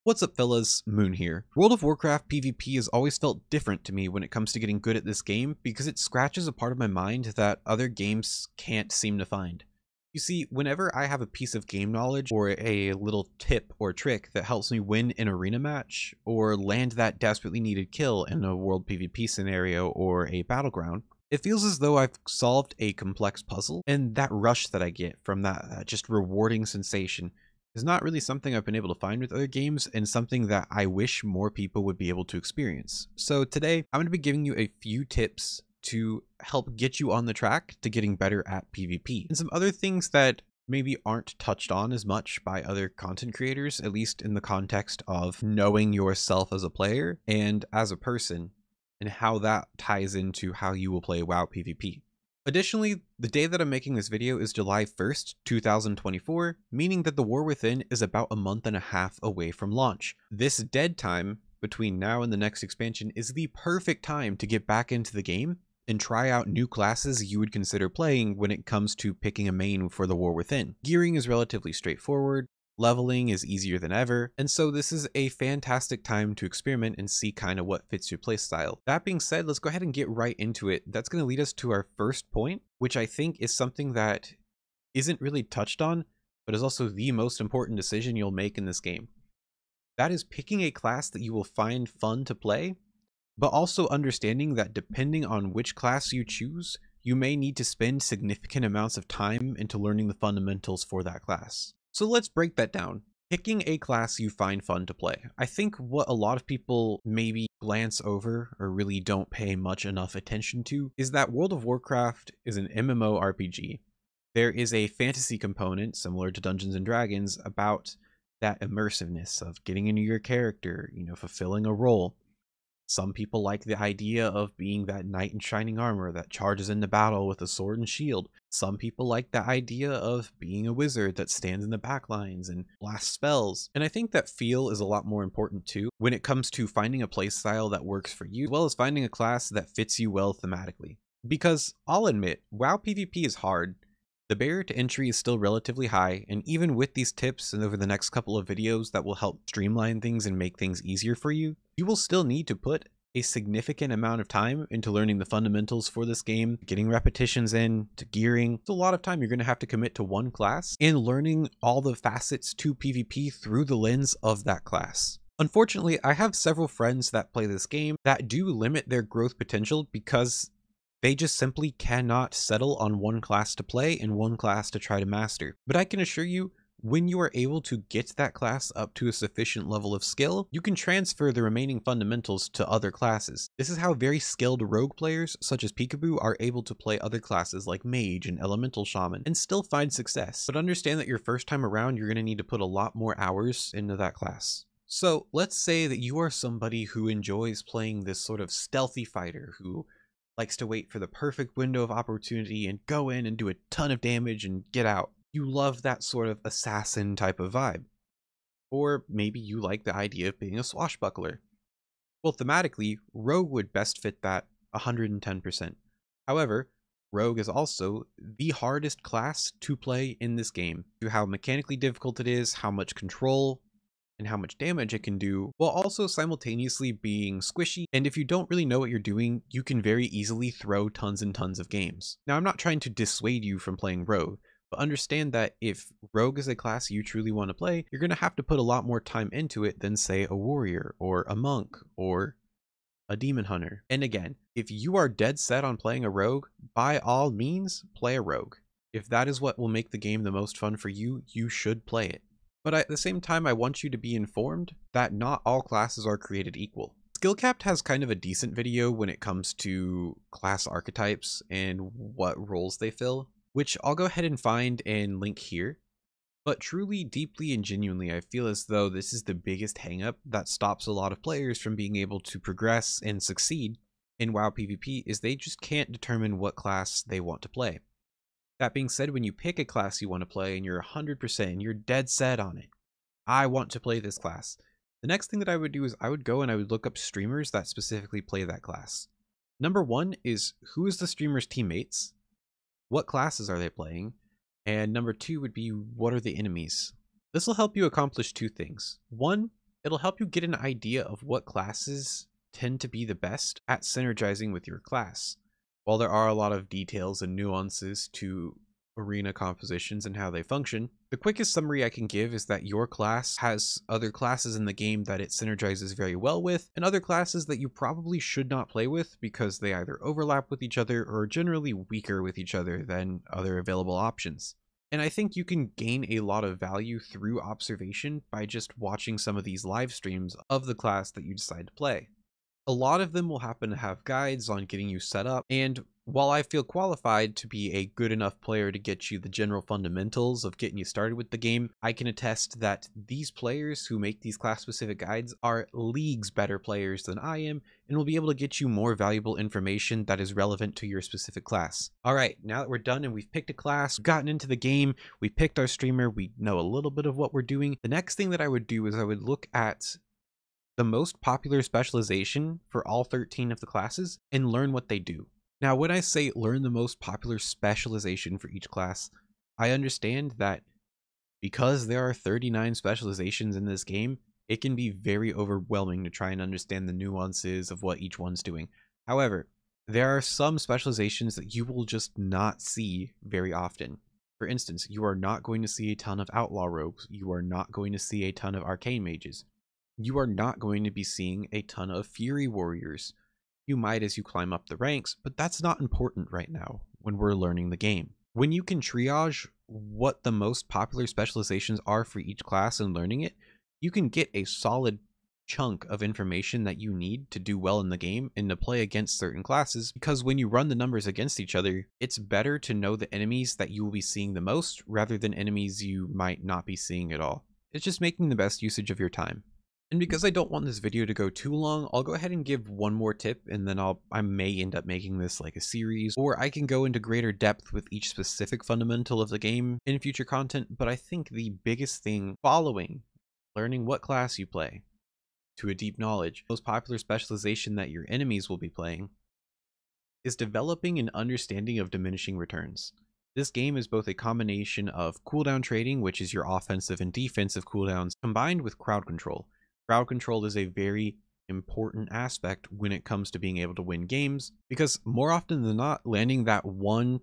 What's up fellas, Moon here. World of Warcraft PvP has always felt different to me when it comes to getting good at this game because it scratches a part of my mind that other games can't seem to find. You see, whenever I have a piece of game knowledge or a little tip or trick that helps me win an arena match or land that desperately needed kill in a world PvP scenario or a battleground, it feels as though I've solved a complex puzzle, and that rush that I get from that just rewarding sensation is not really something I've been able to find with other games, and something that I wish more people would be able to experience. So today, I'm going to be giving you a few tips to help get you on the track to getting better at PvP, and some other things that maybe aren't touched on as much by other content creators, at least in the context of knowing yourself as a player and as a person, and how that ties into how you will play WoW PvP. Additionally, the day that I'm making this video is July 1st, 2024, meaning that the War Within is about a month and a half away from launch. This dead time between now and the next expansion is the perfect time to get back into the game and try out new classes you would consider playing when it comes to picking a main for the War Within. Gearing is relatively straightforward, leveling is easier than ever, and so this is a fantastic time to experiment and see kind of what fits your playstyle. That being said, let's go ahead and get right into it. That's going to lead us to our first point, which I think is something that isn't really touched on, but is also the most important decision you'll make in this game. That is picking a class that you will find fun to play, but also understanding that depending on which class you choose, you may need to spend significant amounts of time into learning the fundamentals for that class. So let's break that down. Picking a class you find fun to play. I think what a lot of people maybe glance over or really don't pay much enough attention to is that World of Warcraft is an MMORPG. There is a fantasy component similar to Dungeons and Dragons about that immersiveness of getting into your character, fulfilling a role. Some people like the idea of being that knight in shining armor that charges into battle with a sword and shield. Some people like the idea of being a wizard that stands in the back lines and blasts spells. And I think that feel is a lot more important too when it comes to finding a playstyle that works for you, as well as finding a class that fits you well thematically. Because I'll admit, WoW PvP is hard. The barrier to entry is still relatively high, and even with these tips and over the next couple of videos that will help streamline things and make things easier for you, you will still need to put a significant amount of time into learning the fundamentals for this game, getting repetitions in, to gearing. It's a lot of time you're going to have to commit to one class and learning all the facets to PvP through the lens of that class. Unfortunately, I have several friends that play this game that do limit their growth potential because they just simply cannot settle on one class to play and one class to try to master. But I can assure you, when you are able to get that class up to a sufficient level of skill, you can transfer the remaining fundamentals to other classes. This is how very skilled rogue players such as Peekaboo are able to play other classes like Mage and Elemental Shaman and still find success. But understand that your first time around, you're going to need to put a lot more hours into that class. So let's say that you are somebody who enjoys playing this sort of stealthy fighter who likes to wait for the perfect window of opportunity and go in and do a ton of damage and get out. You love that sort of assassin type of vibe. Or maybe you like the idea of being a swashbuckler. Well, thematically, Rogue would best fit that 110%. However, Rogue is also the hardest class to play in this game, due to how mechanically difficult it is, how much control and how much damage it can do, while also simultaneously being squishy, and if you don't really know what you're doing, you can very easily throw tons and tons of games. Now, I'm not trying to dissuade you from playing Rogue, but understand that if Rogue is a class you truly want to play, you're going to have to put a lot more time into it than, say, a warrior, or a monk, or a demon hunter. And again, if you are dead set on playing a Rogue, by all means, play a Rogue. If that is what will make the game the most fun for you, you should play it. But at the same time, I want you to be informed that not all classes are created equal. Skillcapped has kind of a decent video when it comes to class archetypes and what roles they fill, which I'll go ahead and find and link here. But truly, deeply, and genuinely, I feel as though this is the biggest hangup that stops a lot of players from being able to progress and succeed in WoW PvP is they just can't determine what class they want to play. That being said, when you pick a class you want to play and you're 100% and you're dead set on it, I want to play this class, the next thing that I would do is I would go and I would look up streamers that specifically play that class. Number one is, who is the streamer's teammates? What classes are they playing? And number two would be, what are the enemies? This will help you accomplish two things. One, It'll help you get an idea of what classes tend to be the best at synergizing with your class. While there are a lot of details and nuances to arena compositions and how they function, the quickest summary I can give is that your class has other classes in the game that it synergizes very well with, and other classes that you probably should not play with because they either overlap with each other or are generally weaker with each other than other available options. And I think you can gain a lot of value through observation by just watching some of these live streams of the class that you decide to play. A lot of them will happen to have guides on getting you set up, and while I feel qualified to be a good enough player to get you the general fundamentals of getting you started with the game, I can attest that these players who make these class-specific guides are leagues better players than I am, and will be able to get you more valuable information that is relevant to your specific class. Alright, now that we're done and we've picked a class, gotten into the game, we picked our streamer, we know a little bit of what we're doing, the next thing that I would do is I would look at the most popular specialization for all 13 of the classes and learn what they do. Now, when I say learn the most popular specialization for each class, I understand that because there are 39 specializations in this game, it can be very overwhelming to try and understand the nuances of what each one's doing. However, there are some specializations that you will just not see very often. For instance, you are not going to see a ton of outlaw rogues. You are not going to see a ton of arcane mages. You are not going to be seeing a ton of Fury Warriors. You might as you climb up the ranks, but that's not important right now when we're learning the game. When you can triage what the most popular specializations are for each class and learning it, you can get a solid chunk of information that you need to do well in the game and to play against certain classes, because when you run the numbers against each other, it's better to know the enemies that you will be seeing the most rather than enemies you might not be seeing at all. It's just making the best usage of your time. And because I don't want this video to go too long, I'll go ahead and give one more tip, and then I may end up making this like a series, or I can go into greater depth with each specific fundamental of the game in future content. But I think the biggest thing following learning what class you play to a deep knowledge, most popular specialization that your enemies will be playing, is developing an understanding of diminishing returns. This game is both a combination of cooldown trading, which is your offensive and defensive cooldowns, combined with crowd control. Crowd control is a very important aspect when it comes to being able to win games, because more often than not, landing that one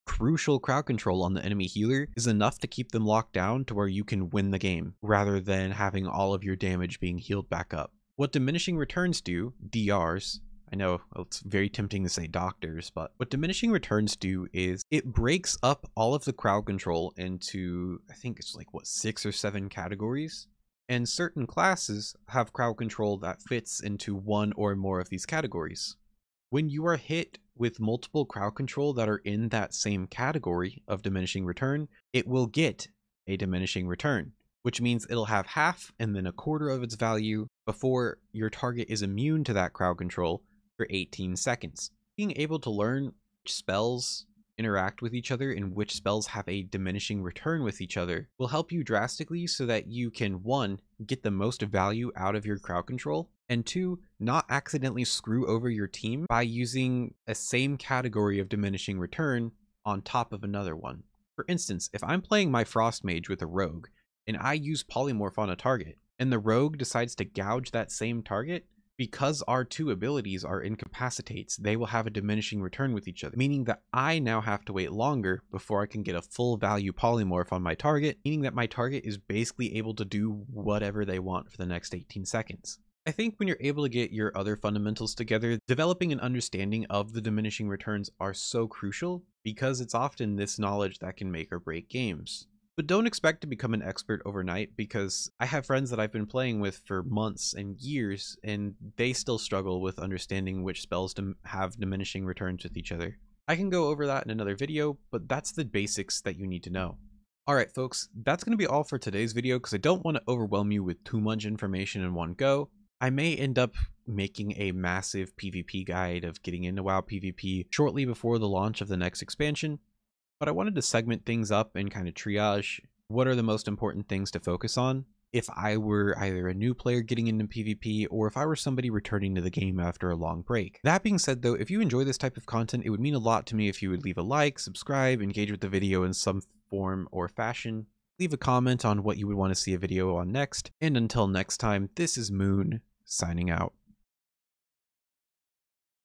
crucial crowd control on the enemy healer is enough to keep them locked down to where you can win the game, rather than having all of your damage being healed back up. What diminishing returns do, DRs, I know it's very tempting to say doctors, but what diminishing returns do is it breaks up all of the crowd control into, I think it's like, what, 6 or 7 categories? And certain classes have crowd control that fits into one or more of these categories. When you are hit with multiple crowd control that are in that same category of diminishing return, it will get a diminishing return, which means it'll have half and then a quarter of its value before your target is immune to that crowd control for 18 seconds. Being able to learn which spells interact with each other and which spells have a diminishing return with each other will help you drastically so that you can, 1, get the most value out of your crowd control, and 2, not accidentally screw over your team by using a same category of diminishing return on top of another one. For instance, if I'm playing my Frost Mage with a rogue and I use Polymorph on a target, and the rogue decides to gouge that same target, because our 2 abilities are incapacitates, they will have a diminishing return with each other, meaning that I now have to wait longer before I can get a full value polymorph on my target, meaning that my target is basically able to do whatever they want for the next 18 seconds. I think when you're able to get your other fundamentals together, developing an understanding of the diminishing returns are so crucial, because it's often this knowledge that can make or break games. But don't expect to become an expert overnight, because I have friends that I've been playing with for months and years, and they still struggle with understanding which spells have diminishing returns with each other. I can go over that in another video, but that's the basics that you need to know. Alright folks, that's going to be all for today's video, because I don't want to overwhelm you with too much information in one go. I may end up making a massive PvP guide of getting into WoW PvP shortly before the launch of the next expansion. But I wanted to segment things up and kind of triage what are the most important things to focus on if I were either a new player getting into PvP or if I were somebody returning to the game after a long break. That being said though, if you enjoy this type of content, it would mean a lot to me if you would leave a like, subscribe, engage with the video in some form or fashion. Leave a comment on what you would want to see a video on next, and until next time, this is Moon, signing out.